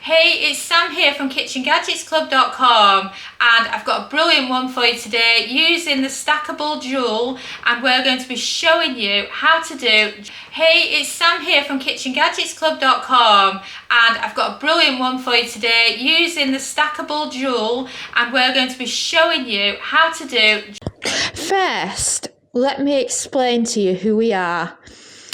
Hey, it's Sam here from KitchenGadgetsClub.com, and I've got a brilliant one for you today using the stackable jewel, and we're going to be showing you how to do. Hey, it's Sam here from KitchenGadgetsClub.com, and I've got a brilliant one for you today using the stackable jewel, and we're going to be showing you how to do. First, let me explain to you who we are.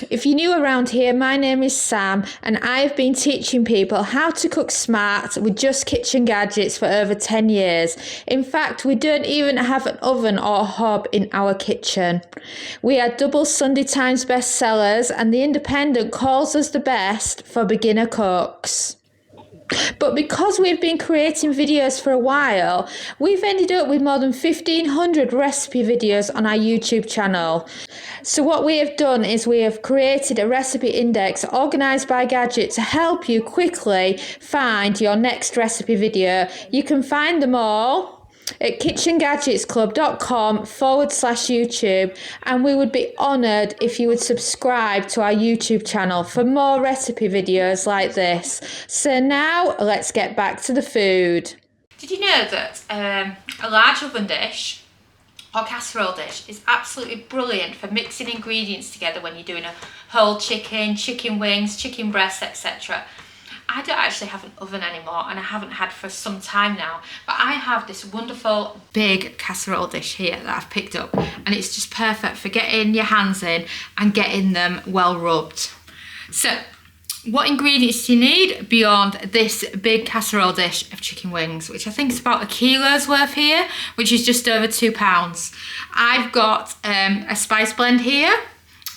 If you're new around here, my name is Sam, and I've been teaching people how to cook smart with just kitchen gadgets for over 10 years. In fact, we don't even have an oven or hob in our kitchen. We are double Sunday Times bestsellers, and The Independent calls us the best for beginner cooks. But because we've been creating videos for a while, we've ended up with more than 1,500 recipe videos on our YouTube channel. So what we have done is we have created a recipe index organised by gadget to help you quickly find your next recipe video. You can find them all at KitchenGadgetsClub.com/YouTube, and we would be honoured if you would subscribe to our YouTube channel for more recipe videos like this. So now let's get back to the food. Did you know that a large oven dish or casserole dish is absolutely brilliant for mixing ingredients together when you're doing a whole chicken, chicken wings, chicken breasts, etc. I don't actually have an oven anymore, and I haven't had for some time now, but I have this wonderful big casserole dish here that I've picked up, and it's just perfect for getting your hands in and getting them well rubbed. So what ingredients do you need beyond this big casserole dish of chicken wings, which I think is about 1 kilo's worth here, which is just over £2. I've got a spice blend here,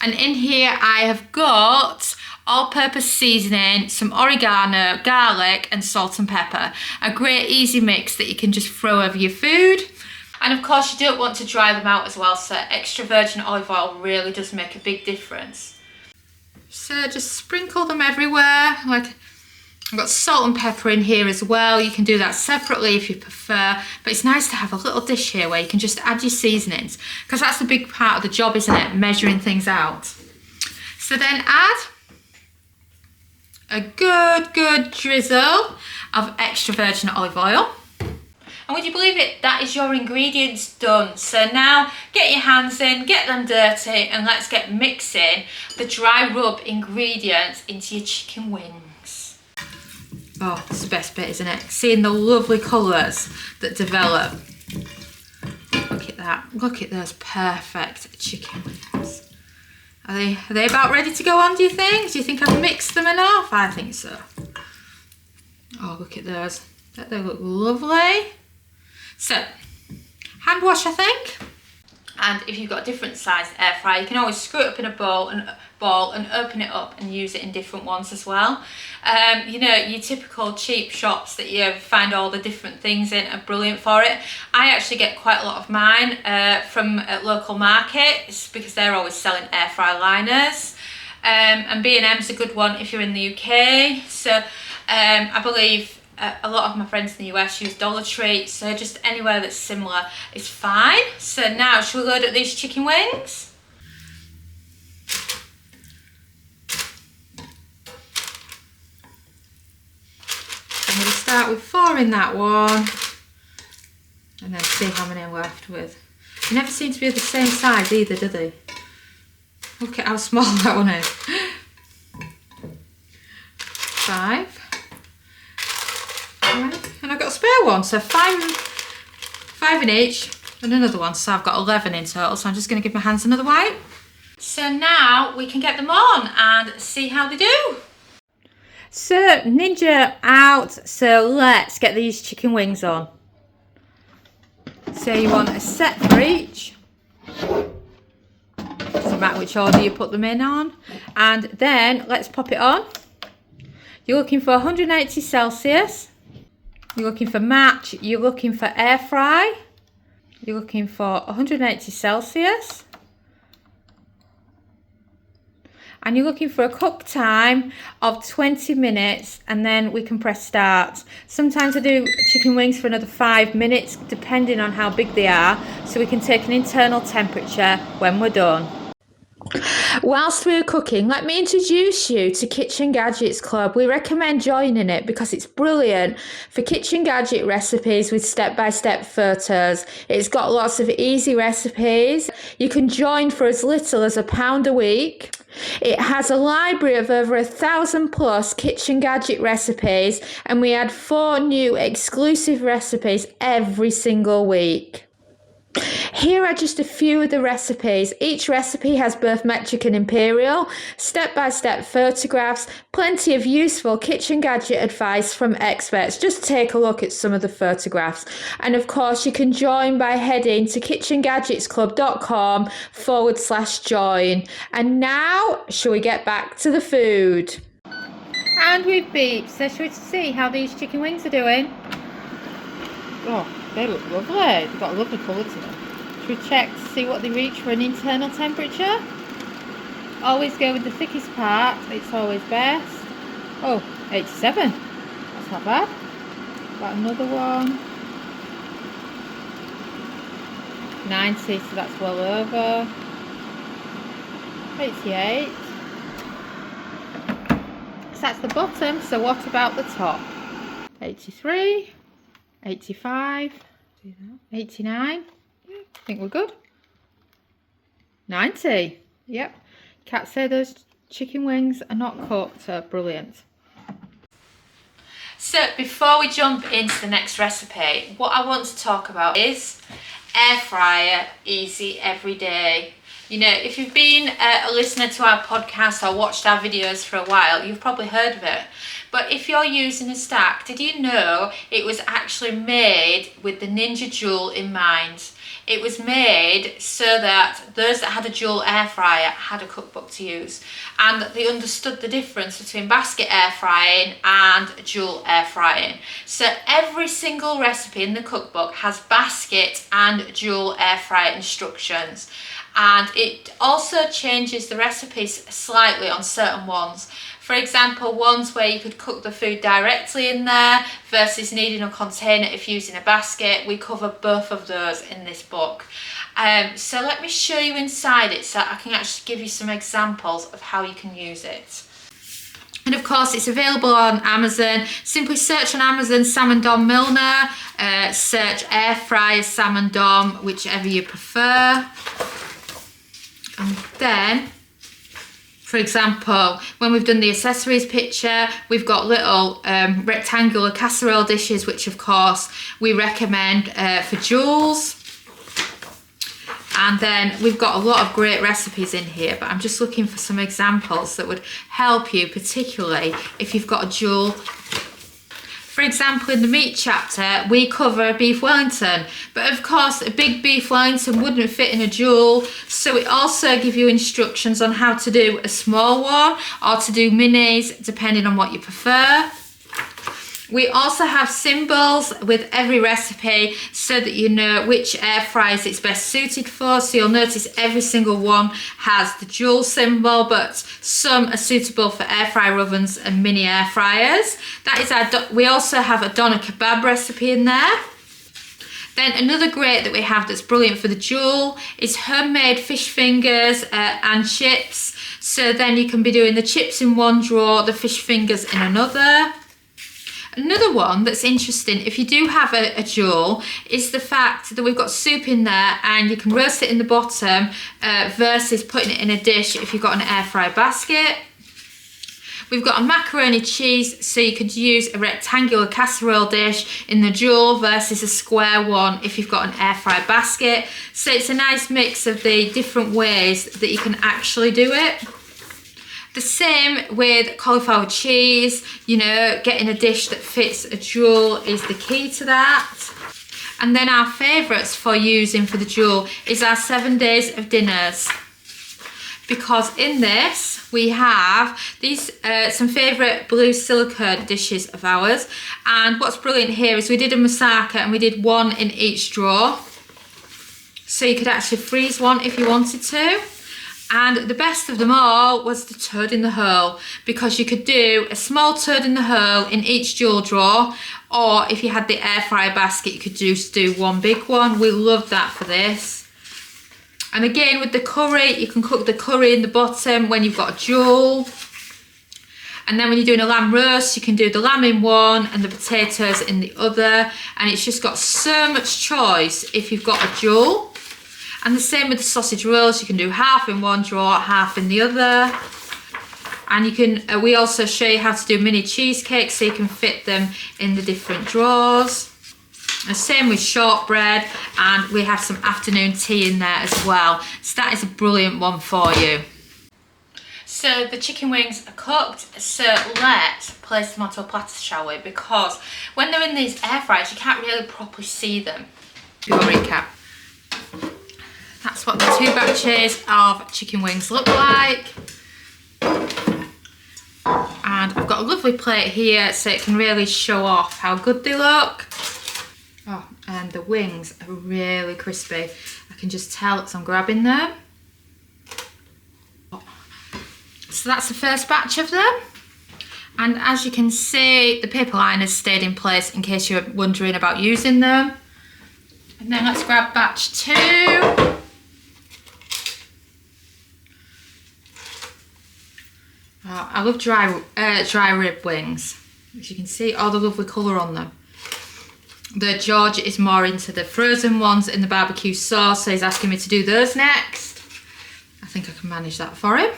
and in here I have got all-purpose seasoning, some oregano, garlic and salt and pepper. A great easy mix that you can just throw over your food. And of course you don't want to dry them out as well, so extra virgin olive oil really does make a big difference. So just sprinkle them everywhere. Like, I've got salt and pepper in here as well. You can do that separately if you prefer, but it's nice to have a little dish here where you can just add your seasonings, because that's the big part of the job, isn't it? Measuring things out. So then add a good drizzle of extra virgin olive oil. And would you believe it, that is your ingredients done. So now get your hands in, get them dirty, and let's get mixing the dry rub ingredients into your chicken wings. Oh, it's the best bit, isn't it? Seeing the lovely colours that develop. Look at that, look at those perfect chicken wings. Are they about ready to go on, do you think? Do you think I've mixed them enough? I think so. Oh, look at those. Don't they look lovely? So, hand wash, I think. And if you've got a different sized air fryer, you can always screw it up in a bowl and open it up and use it in different ones as well. You know, your typical cheap shops that you find all the different things in are brilliant for it. I actually get quite a lot of mine from local markets because they're always selling air fryer liners. And B&M's a good one if you're in the UK. So I believe a lot of my friends in the US use Dollar Tree, so just anywhere that's similar is fine. So now, shall we load up these chicken wings? I'm going to start with 4 in that one, and then see how many I'm left with. They never seem to be the same size either, do they? Look at how small that one is. 5. And I've got a spare one, so 5 in each, and another one, so I've got 11 in total. So I'm just going to give my hands another wipe. So now we can get them on and see how they do. So Ninja out, so let's get these chicken wings on. So you want a set for each. Doesn't matter which order you put them in on. And then let's pop it on. You're looking for 180 Celsius. You're looking for match, you're looking for air fry, you're looking for 180 Celsius, and you're looking for a cook time of 20 minutes, and then we can press start. Sometimes I do chicken wings for another 5 minutes, depending on how big they are, so we can take an internal temperature when we're done. Whilst we're cooking, let me introduce you to Kitchen Gadgets Club. We recommend joining it because it's brilliant for kitchen gadget recipes with step-by-step photos. It's got lots of easy recipes. You can join for as little as £1 a week. It has a library of over 1,000 plus kitchen gadget recipes, and we add 4 new exclusive recipes every single week. Here are just a few of the recipes. Each recipe has both metric and imperial, step-by-step photographs, plenty of useful kitchen gadget advice from experts. Just take a look at some of the photographs. And of course, you can join by heading to KitchenGadgetsClub.com/join. And now, shall we get back to the food? And we've beeped, so shall we see how these chicken wings are doing? Oh, they look lovely. They've got a lovely colour to them. Should we check to see what they reach for an internal temperature? Always go with the thickest part. It's always best. Oh, 87. That's not bad. Got another one. 90, so that's well over. 88. So that's the bottom. So what about the top? 83. 85, 89, yeah, I think we're good. 90, yep. Can't say those chicken wings are not cooked, so brilliant. So before we jump into the next recipe, what I want to talk about is air fryer, easy every day. You know, if you've been a listener to our podcast or watched our videos for a while, you've probably heard of it. But if you're using a stack, did you know it was actually made with the Ninja Joule in mind? It was made so that those that had a dual air fryer had a cookbook to use, and they understood the difference between basket air frying and dual air frying. So every single recipe in the cookbook has basket and dual air fryer instructions. And it also changes the recipes slightly on certain ones. For example, ones where you could cook the food directly in there versus needing a container if using a basket. We cover both of those in this book. So let me show you inside it so I can actually give you some examples of how you can use it. And of course, it's available on Amazon. Simply search on Amazon Sam and Dom Milner, search air fryer Sam and Dom, whichever you prefer. And then, for example, when we've done the accessories picture, we've got little rectangular casserole dishes, which of course we recommend for Jules. And then we've got a lot of great recipes in here, but I'm just looking for some examples that would help you, particularly if you've got a Joule. For example, in the meat chapter, we cover a beef Wellington, but of course a big beef Wellington wouldn't fit in a Joule, so we also give you instructions on how to do a small one or to do minis, depending on what you prefer. We also have symbols with every recipe so that you know which air fryers it's best suited for. So you'll notice every single one has the Joule symbol, but some are suitable for air fryer ovens and mini air fryers. That is we also have a doner kebab recipe in there. Then another great that we have that's brilliant for the Joule is homemade fish fingers and chips. So then you can be doing the chips in one drawer, the fish fingers in another. Another one that's interesting, if you do have a Joule, is the fact that we've got soup in there and you can roast it in the bottom versus putting it in a dish if you've got an air fry basket. We've got a macaroni cheese, so you could use a rectangular casserole dish in the Joule versus a square one if you've got an air fry basket. So it's a nice mix of the different ways that you can actually do it. The same with cauliflower cheese, you know, getting a dish that fits a Joule is the key to that. And then our favourites for using for the Joule is our 7 days of dinners. Because in this, we have these some favourite blue silicone dishes of ours. And what's brilliant here is we did a moussaka and we did one in each drawer. So you could actually freeze one if you wanted to. And the best of them all was the toad in the hole, because you could do a small toad in the hole in each Joule drawer, or if you had the air fryer basket, you could just do one big one. We loved that for this. And again with the curry, you can cook the curry in the bottom when you've got a jewel. And then when you're doing a lamb roast, you can do the lamb in one and the potatoes in the other. And it's just got so much choice if you've got a jewel. And the same with the sausage rolls, you can do half in one drawer, half in the other. And you can, we also show you how to do mini cheesecakes so you can fit them in the different drawers. And same with shortbread, and we have some afternoon tea in there as well. So that is a brilliant one for you. So the chicken wings are cooked, so let's place them onto a platter, shall we? Because when they're in these air fryers, you can't really properly see them. Do a recap. That's what the 2 batches of chicken wings look like. And I've got a lovely plate here so it can really show off how good they look. Oh, and the wings are really crispy. I can just tell as I'm grabbing them. So that's the first batch of them. And as you can see, the paper liners stayed in place in case you're wondering about using them. And then let's grab batch 2. Oh, I love dry rib wings. As you can see, all the lovely colour on them. The George is more into the frozen ones in the barbecue sauce, so he's asking me to do those next. I think I can manage that for him.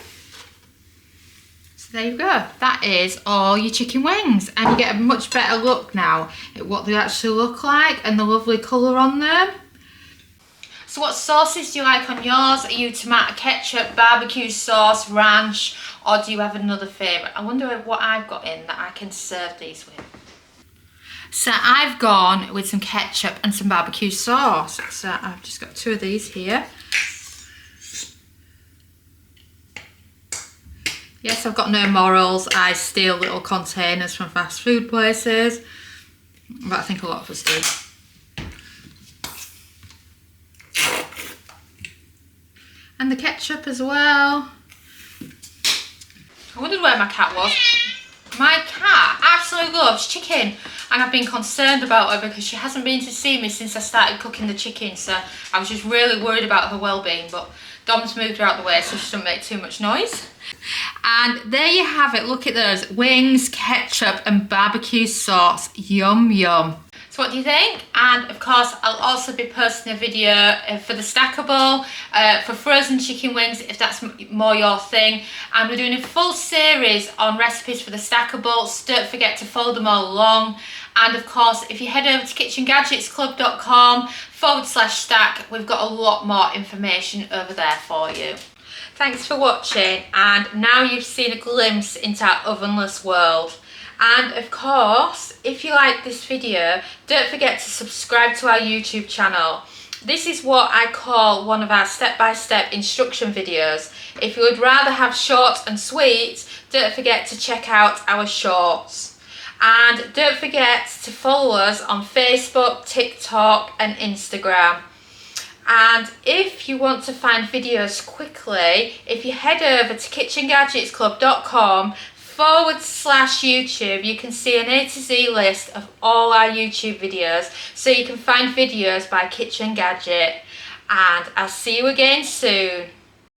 So there you go. That is all your chicken wings, and you get a much better look now at what they actually look like and the lovely colour on them. So what sauces do you like on yours? Are you tomato ketchup, barbecue sauce, ranch, or do you have another favourite? I wonder what I've got in that I can serve these with. So I've gone with some ketchup and some barbecue sauce. So I've just got 2 of these here. Yes, I've got no morals. I steal little containers from fast food places, but I think a lot of us do. And the ketchup as well. I wondered where my cat was. My cat absolutely loves chicken, and I've been concerned about her because she hasn't been to see me since I started cooking the chicken, so I was just really worried about her well-being, but Dom's moved her out the way so she doesn't make too much noise. And there you have it, look at those wings, ketchup and barbecue sauce. Yum yum. So what do you think? And of course I'll also be posting a video for the stackable, for frozen chicken wings if that's more your thing. And we're doing a full series on recipes for the stackable, so don't forget to follow them all along. And of course if you head over to KitchenGadgetsClub.com/stack, we've got a lot more information over there for you. Thanks for watching, and now you've seen a glimpse into our ovenless world. And of course, if you like this video, don't forget to subscribe to our YouTube channel. This is what I call one of our step-by-step instruction videos. If you would rather have short and sweet, don't forget to check out our shorts. And don't forget to follow us on Facebook, TikTok and Instagram. And if you want to find videos quickly, if you head over to KitchenGadgetsClub.com/YouTube, you can see an A to Z list of all our YouTube videos, so you can find videos by Kitchen Gadget. And I'll see you again soon.